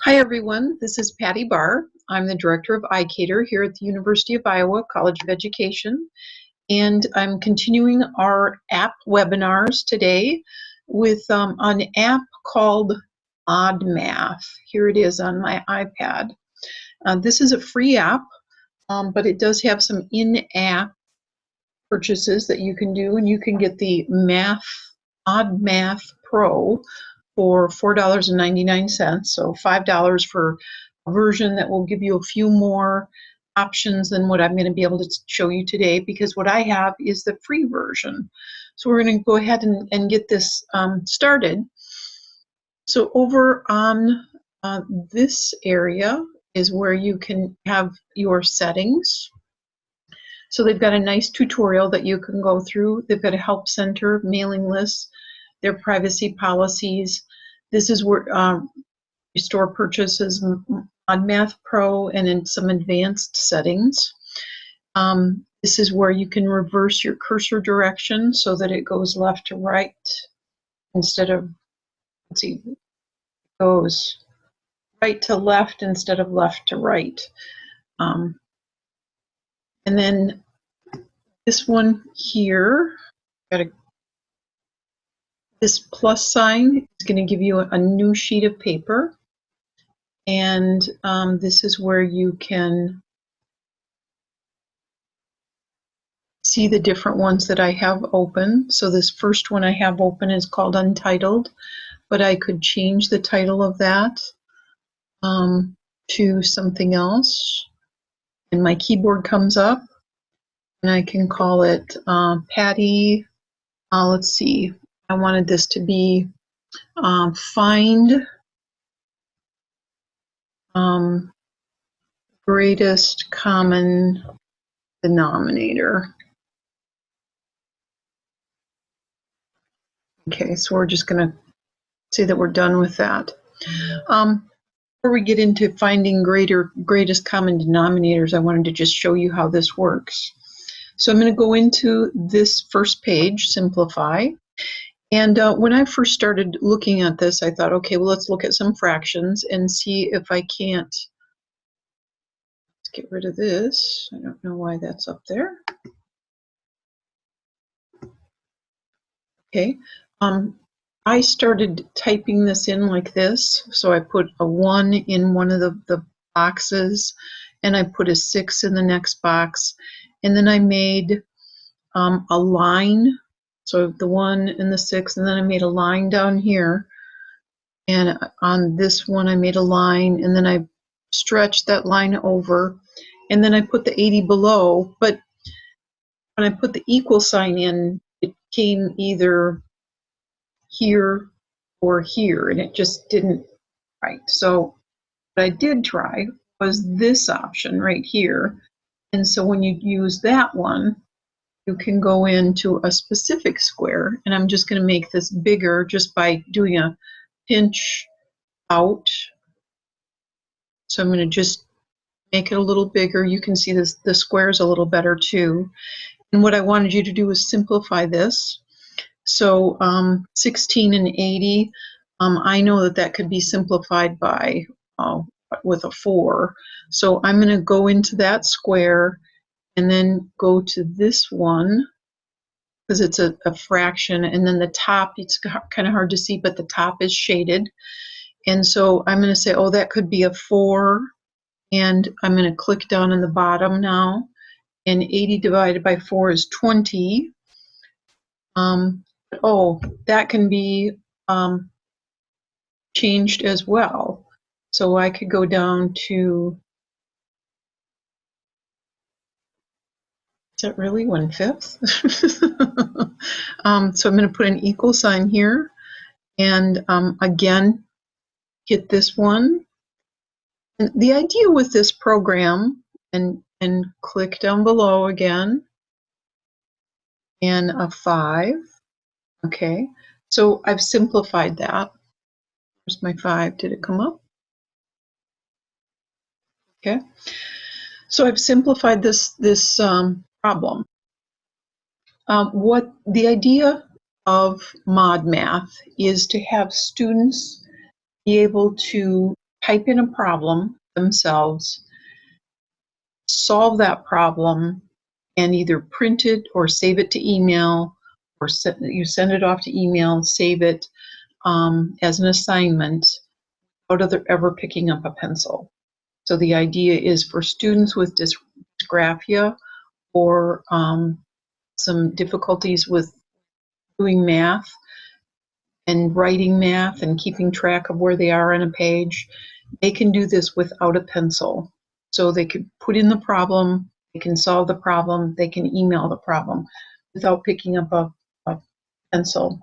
Hi everyone, this is Patty Barr. I'm the Director of ICATER here at the University of Iowa College of Education, and I'm continuing our app webinars today with an app called ModMath. Here it is on my iPad. This is a free app, but it does have some in-app purchases that you can do, and you can get the ModMath Pro for $4.99, so $5 for a version that will give you a few more options than what I'm going to be able to show you today, because what I have is the free version. So we're going to go ahead and get this started. So over on this area is where you can have your settings. So they've got a nice tutorial that you can go through. They've got a help center, mailing lists, their privacy policies. This is where you store purchases on Math Pro and in some advanced settings. This is where you can reverse your cursor direction so that it goes left to right instead of, let's see, it goes right to left instead of left to right. And then this one here, this plus sign is going to give you a new sheet of paper. And this is where you can see the different ones that I have open. So this first one I have open is called Untitled, but I could change the title of that to something else. And my keyboard comes up, and I can call it Patty. Let's see, I wanted this to be Find Greatest Common Denominator. Okay, so we're just going to say that we're done with that. Before we get into finding greatest common denominators, I wanted to just show you how this works. So I'm going to go into this first page, Simplify. And when I first started looking at this, I thought, okay, well, let's look at some fractions and see if I can't. Let's get rid of this. I don't know why that's up there. Okay. I started typing this in like this. So I put a 1 in one of the boxes, and I put a 6 in the next box. And then I made a line. So the 1 and the 6, and then I made a line down here. And on this one, I made a line, and then I stretched that line over. And then I put the 80 below. But when I put the equal sign in, it came either here or here, and it just didn't right. So what I did try was this option right here. And so when you use that one, you can go into a specific square, and I'm just going to make this bigger just by doing a pinch out. So I'm going to just make it a little bigger. You can see this, the square's a little better too. And what I wanted you to do is simplify this. So 16 and 80, I know that that could be simplified by with a 4. So I'm going to go into that square and then go to this one because it's a fraction, and then the top, it's kind of hard to see, but the top is shaded. And so I'm going to say, oh, that could be a 4, and I'm going to click down on the bottom now, and 80 divided by 4 is 20. Oh, that can be changed as well. So I could go down to, is that really 1/5? So I'm going to put an equal sign here, and again, get this one. And the idea with this program, and click down below again, and a 5. Okay, so I've simplified that. Where's my 5? Did it come up? Okay, so I've simplified this problem. What the idea of ModMath is to have students be able to type in a problem themselves, solve that problem, and either print it or save it to email, or you send it off to email, save it as an assignment without ever picking up a pencil. So the idea is for students with dysgraphia or some difficulties with doing math and writing math and keeping track of where they are on a page, they can do this without a pencil. So they could put in the problem, they can solve the problem, they can email the problem without picking up a pencil.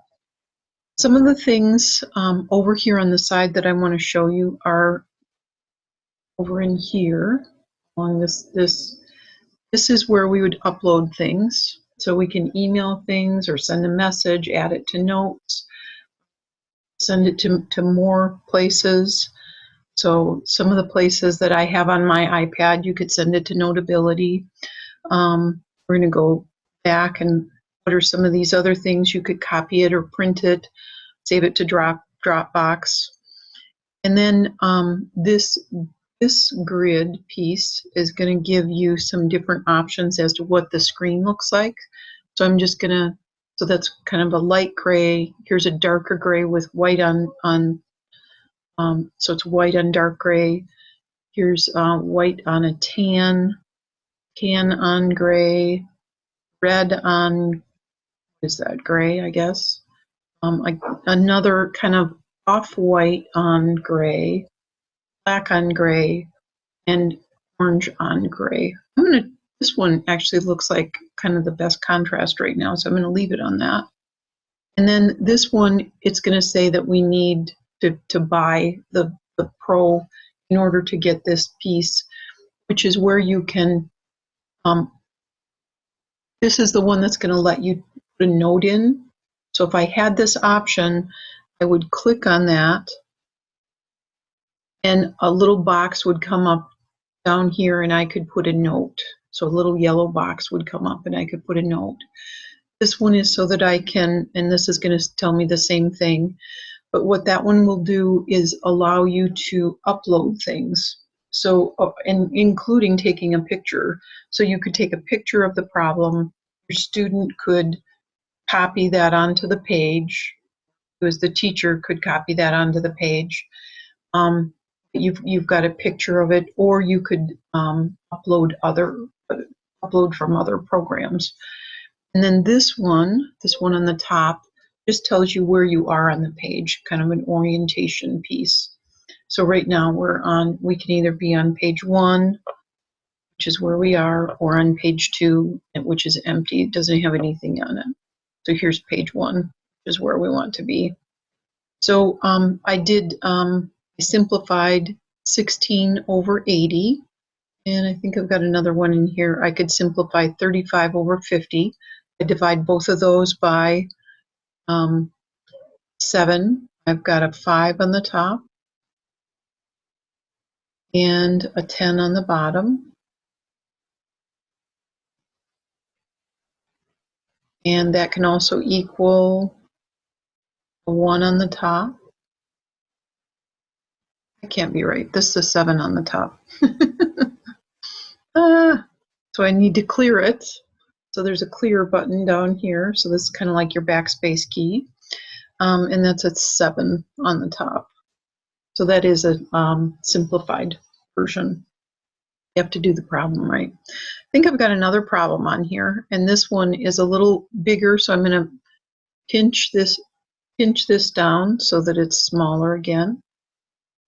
Some of the things over here on the side that I want to show you are over in here along this is where we would upload things. So we can email things or send a message, add it to notes, send it to more places. So some of the places that I have on my iPad, you could send it to Notability. We're going to go back and what are some of these other things? You could copy it or print it, save it to Dropbox. And then this grid piece is going to give you some different options as to what the screen looks like. So I'm just going to, so that's kind of a light gray. Here's a darker gray with white on so it's white on dark gray. Here's white on a tan on gray, red on, what is that, gray, I guess. Another kind of off-white on gray, black on gray, and orange on gray. This one actually looks like kind of the best contrast right now, so I'm going to leave it on that. And then this one, it's going to say that we need to buy the Pro in order to get this piece, which is where you can, this is the one that's going to let you put a note in. So if I had this option, I would click on that and a little box would come up down here and I could put a note. So a little yellow box would come up and I could put a note. This one is so that I can, and this is going to tell me the same thing, but what that one will do is allow you to upload things. So, and including taking a picture. So you could take a picture of the problem. Your student could copy that onto the page. Because the teacher could copy that onto the page. You've got a picture of it, or you could upload from other programs. And then this one on the top, just tells you where you are on the page, kind of an orientation piece. So right now we can either be on page 1, which is where we are, or on page 2, which is empty. It doesn't have anything on it. So here's page 1, which is where we want to be. So I simplified 16 over 80, and I think I've got another one in here. I could simplify 35 over 50. I divide both of those by 7. I've got a 5 on the top and a 10 on the bottom. And that can also equal a 1 on the top. That can't be right. This is a 7 on the top. So I need to clear it. So there's a clear button down here. So this is kind of like your backspace key. And that's a 7 on the top. So that is a simplified version. You have to do the problem right. I think I've got another problem on here, and this one is a little bigger, so I'm going to pinch this down so that it's smaller again.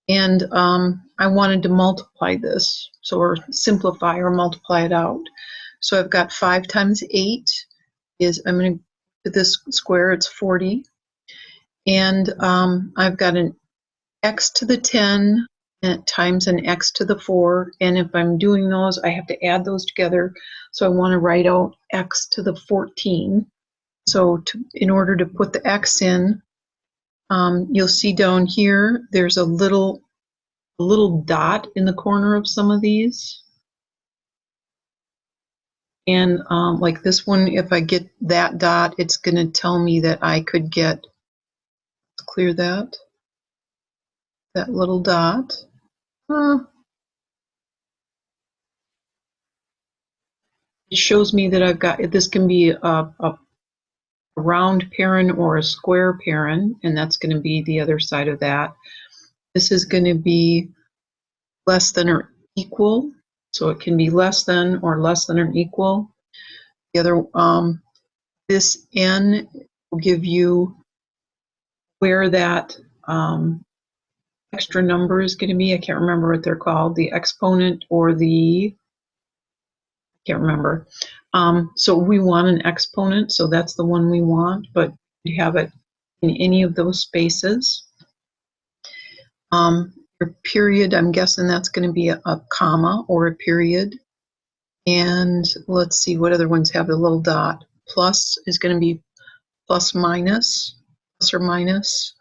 And I wanted to multiply this, or simplify or multiply it out. So I've got 5 times 8 is, I'm going to put this square, it's 40. And I've got an x to the 10 times an x to the 4. And if I'm doing those, I have to add those together. So I want to write out x to the 14. So in order to put the x in, you'll see down here, there's a little dot in the corner of some of these. And like this one, if I get that dot, it's going to tell me that I could get, let's clear that little dot. It shows me that I've got, this can be a round parent or a square parent, and that's going to be the other side of that. This is going to be less than or equal, so it can be less than or equal. The other, this n will give you where that extra number is going to be. I can't remember what they're called, the exponent or the, I can't remember. So we want an exponent, so that's the one we want, but you have it in any of those spaces. Your period, I'm guessing that's going to be a comma or a period. And let's see what other ones have the little dot. Plus is going to be plus minus, plus or minus.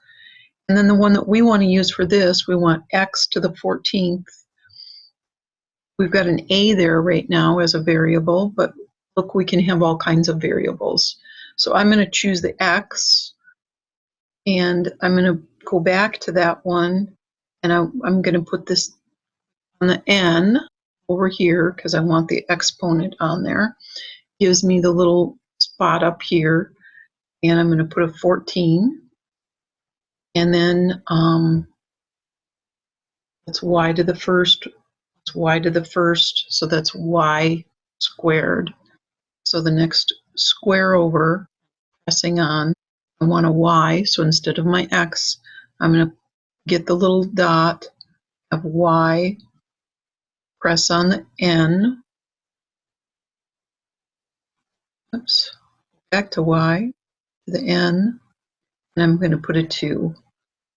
And then the one that we want to use for this, we want x to the 14th. We've got an a there right now as a variable, but look, we can have all kinds of variables. So I'm going to choose the x, and I'm going to go back to that one, and I'm going to put this on the n over here because I want the exponent on there. Gives me the little spot up here, and I'm going to put a 14, and then that's y to the first, it's y to the first, so that's y squared. So the next square over, pressing on, I want a y, so instead of my x, I'm going to get the little dot of y, press on the n, oops, back to y, to the n, and I'm going to put a 2.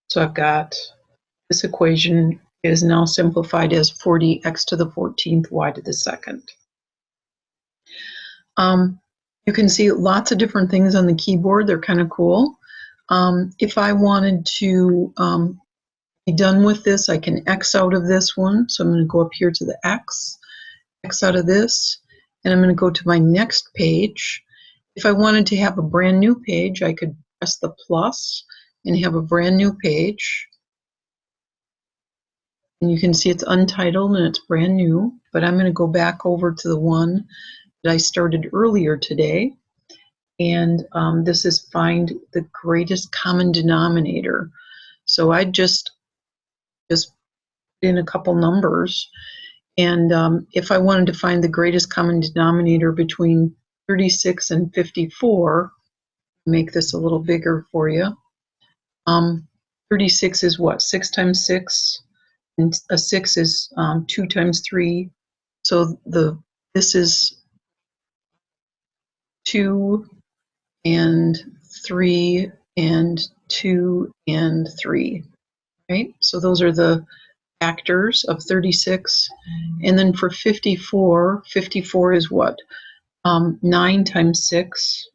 So I've got, this equation is now simplified as 40x to the 14th y to the 2nd. You can see lots of different things on the keyboard. They're kind of cool. If I wanted to be done with this, I can X out of this one. So I'm going to go up here to the X out of this, and I'm going to go to my next page. If I wanted to have a brand new page, I could press the plus and have a brand new page. And you can see it's untitled and it's brand new, but I'm going to go back over to the one that I started earlier today. And this is find the greatest common denominator. So I just put in a couple numbers. And if I wanted to find the greatest common denominator between 36 and 54, make this a little bigger for you. 36 is what? 6 times 6. And a 6 is 2 times 3. So this is 2 and 3 and 2 and 3, right? So those are the factors of 36. And then for 54, 54 is what? 9 times 6.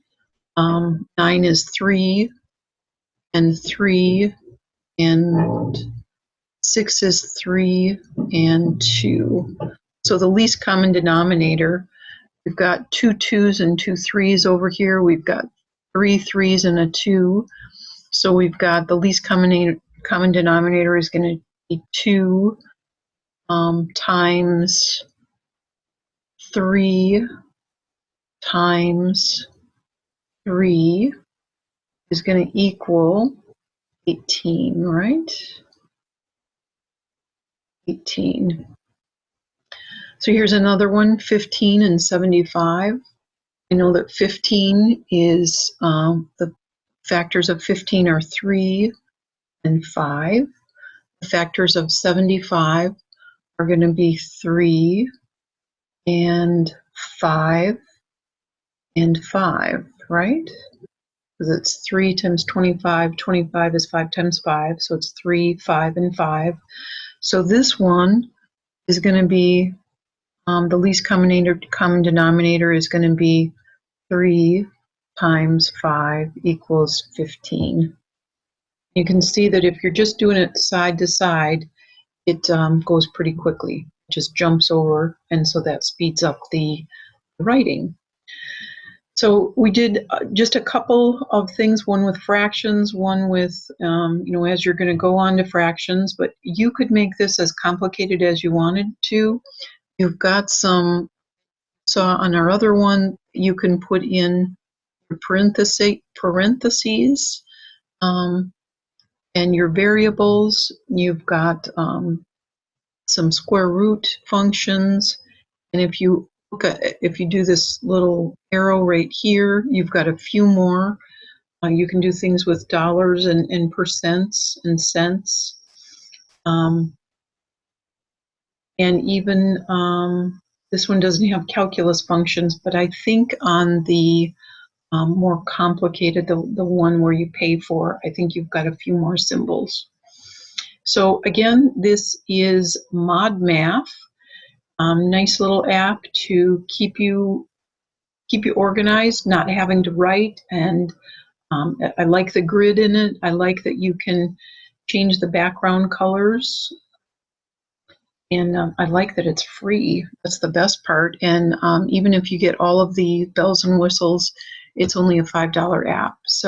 9 is 3, and 3, and 6 is 3, and 2. So the least common denominator, we've got 2 2s and 2 3s over here. We've got 3 3s and a 2. So we've got the least common denominator is going to be 2 times 3 times 3 is going to equal 18, right? 18. So here's another one, 15 and 75. I know that 15 is, the factors of 15 are 3 and 5. The factors of 75 are going to be 3 and 5 and 5, right? Because it's 3 times 25. 25 is 5 times 5, so it's 3, 5, and 5. So this one is going to be, the least common denominator is going to be 3 times 5 equals 15. You can see that if you're just doing it side to side, it goes pretty quickly. It just jumps over, and so that speeds up the writing. So we did just a couple of things, one with fractions, one with, as you're going to go on to fractions, but you could make this as complicated as you wanted to. You've got some, so on our other one, you can put in parentheses and your variables. You've got some square root functions, and if you do this little arrow right here, you've got a few more. You can do things with dollars and percents and cents, and even this one doesn't have calculus functions, but I think on the more complicated, the one where you pay for, I think you've got a few more symbols. So again, this is ModMath. Nice little app to keep you organized, not having to write. And I like the grid in it. I like that you can change the background colors. And I like that it's free. That's the best part. And even if you get all of the bells and whistles, it's only a $5 app. So